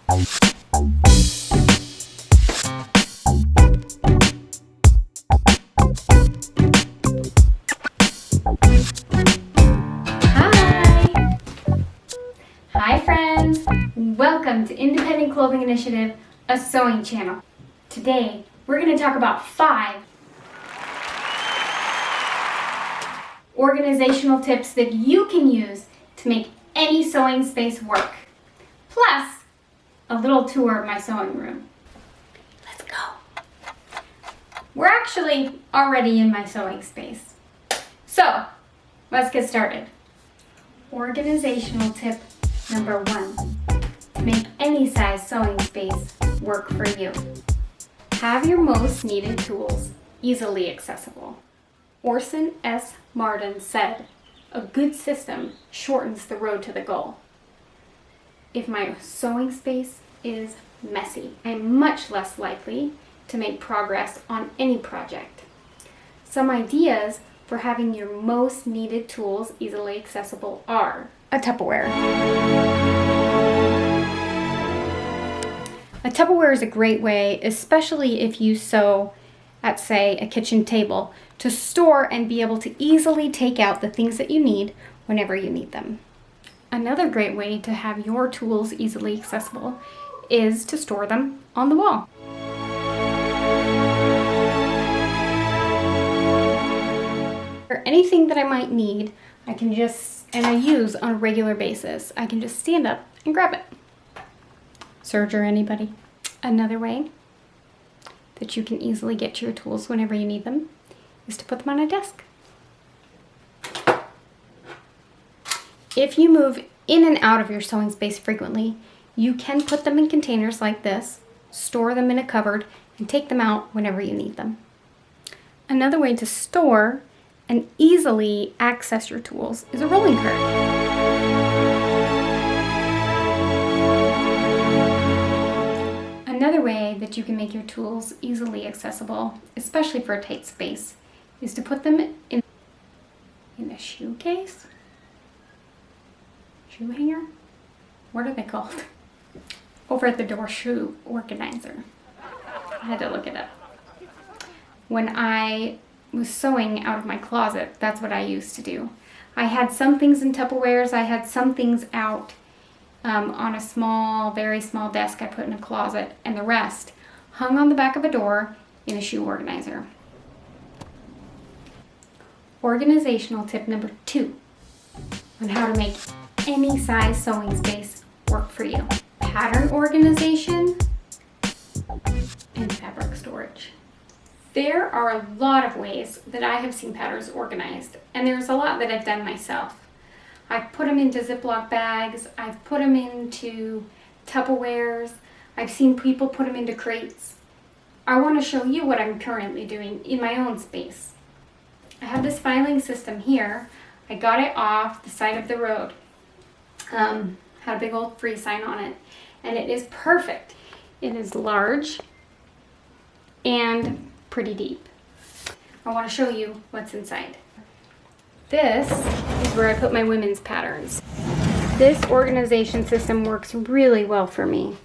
Hi friends! Welcome to Independent Clothing Initiative, a sewing channel. Today we're going to talk about 5 organizational tips that you can use to make any sewing space work. Plus, a little tour of my sewing room. Let's go! We're actually already in my sewing space. So, let's get started. Organizational tip number 1. To make any size sewing space work for you. Have your most needed tools easily accessible. Orson S. Marden said, "A good system shortens the road to the goal." If my sewing space is messy, I'm much less likely to make progress on any project. Some ideas for having your most needed tools easily accessible are a Tupperware. A Tupperware is a great way, especially if you sew at, say, a kitchen table, to store and be able to easily take out the things that you need whenever you need them. Another great way to have your tools easily accessible is to store them on the wall. For anything that I might need, I can just, and I use on a regular basis, I can just stand up and grab it. Serger, anybody? Another way that you can easily get to your tools whenever you need them is to put them on a desk. If you move in and out of your sewing space frequently, you can put them in containers like this, store them in a cupboard, and take them out whenever you need them. Another way to store and easily access your tools is a rolling cart. Another way that you can make your tools easily accessible, especially for a tight space, is to put them in a shoe case? Shoe hanger? What are they called? Over at the door, shoe organizer. I had to look it up. When I was sewing out of my closet, that's what I used to do. I had some things in Tupperwares, I had some things out on a small, very small desk I put in a closet, and the rest hung on the back of a door in a shoe organizer. Organizational tip number 2 on how to make any size sewing space work for you. Pattern organization and fabric storage. There are a lot of ways that I have seen patterns organized, and there's a lot that I've done myself. I've put them into Ziploc bags, I've put them into Tupperwares, I've seen people put them into crates. I want to show you what I'm currently doing in my own space. I have this filing system here. I got it off the side of the road. Had a big old free sign on it, and it is perfect. It is large and pretty deep. I want to show you what's inside. This is where I put my women's patterns. This organization system works really well for me.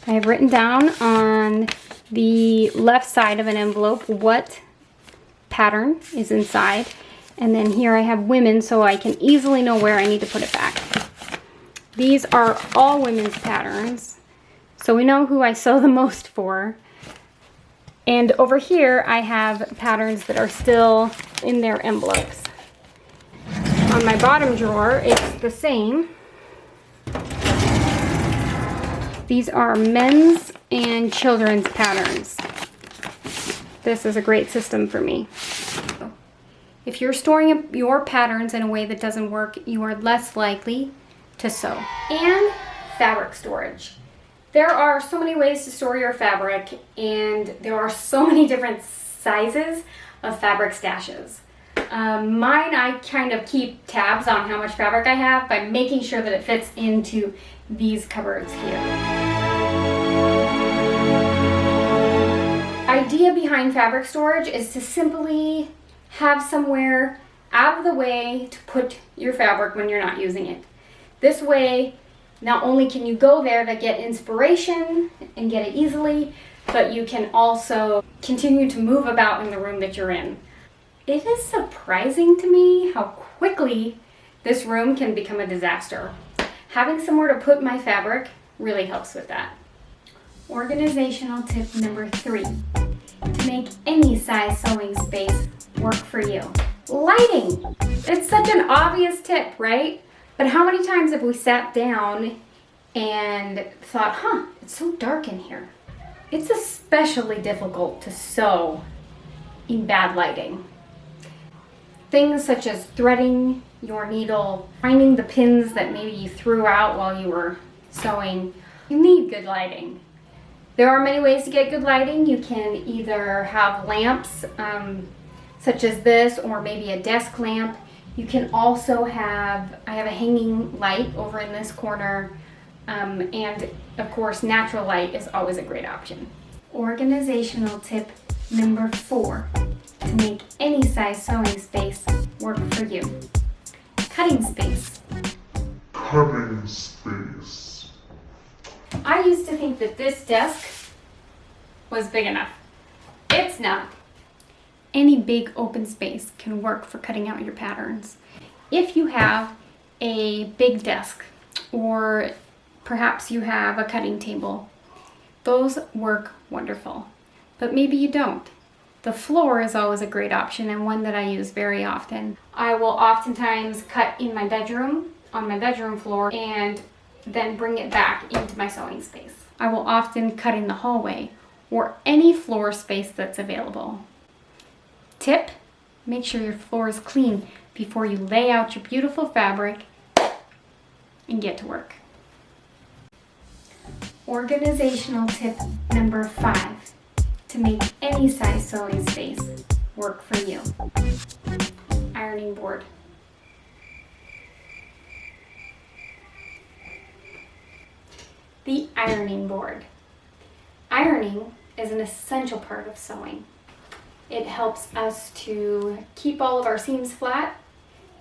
I have written down on the left side of an envelope what pattern is inside, and then here I have women so I can easily know where I need to put it back. These are all women's patterns, so we know who I sew the most for. And over here I have patterns that are still in their envelopes. On my bottom drawer, it's the same. These are men's and children's patterns. This is a great system for me. If you're storing your patterns in a way that doesn't work, you are less likely to sew. And fabric storage. There are so many ways to store your fabric, and there are so many different sizes of fabric stashes. Mine, I kind of keep tabs on how much fabric I have by making sure that it fits into these cupboards here. Idea behind fabric storage is to simply have somewhere out of the way to put your fabric when you're not using it. This way Not only can you go there to get inspiration and get it easily, but you can also continue to move about in the room that you're in. It is surprising to me how quickly this room can become a disaster. Having somewhere to put my fabric really helps with that. Organizational tip number 3, to make any size sewing space work for you. Lighting. It's such an obvious tip, right? But how many times have we sat down and thought, it's so dark in here. It's especially difficult to sew in bad lighting. Things such as threading your needle, finding the pins that maybe you threw out while you were sewing, you need good lighting. There are many ways to get good lighting. You can either have lamps such as this, or maybe a desk lamp. You can also have, I have a hanging light over in this corner, and of course natural light is always a great option. Organizational tip number 4, to make any size sewing space work for you. Cutting space. Cutting space. I used to think that this desk was big enough. It's not. Any big open space can work for cutting out your patterns. If you have a big desk, or perhaps you have a cutting table, those work wonderful. But maybe you don't. The floor is always a great option, and one that I use very often. I will oftentimes cut in my bedroom, on my bedroom floor, and then bring it back into my sewing space. I will often cut in the hallway or any floor space that's available. Tip, make sure your floor is clean before you lay out your beautiful fabric and get to work. Organizational tip number 5, to make any size sewing space work for you. Ironing board. The ironing board. Ironing is an essential part of sewing. It helps us to keep all of our seams flat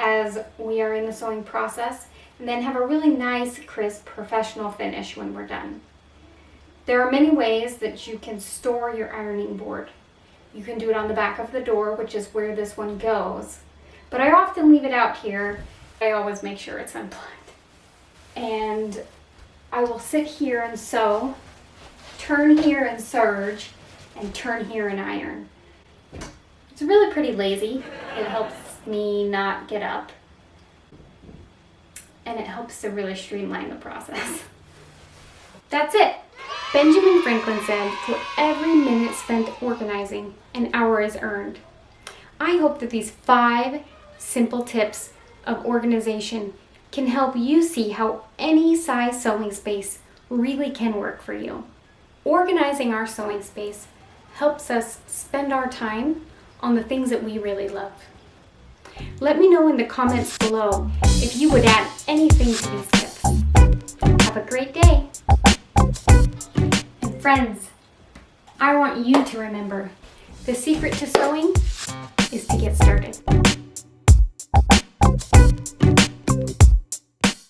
as we are in the sewing process, and then have a really nice, crisp, professional finish when we're done. There are many ways that you can store your ironing board. You can do it on the back of the door, which is where this one goes, but I often leave it out here. I always make sure it's unplugged. And I will sit here and sew, turn here and serge, and turn here and iron. It's really pretty lazy. It helps me not get up, and it helps to really streamline the process. That's it. Benjamin Franklin said, "For every minute spent organizing, an hour is earned." I hope that these 5 simple tips of organization can help you see how any size sewing space really can work for you. Organizing our sewing space helps us spend our time on the things that we really love. Let me know in the comments below if you would add anything to these tips. Have a great day. And friends, I want you to remember, the secret to sewing is to get started.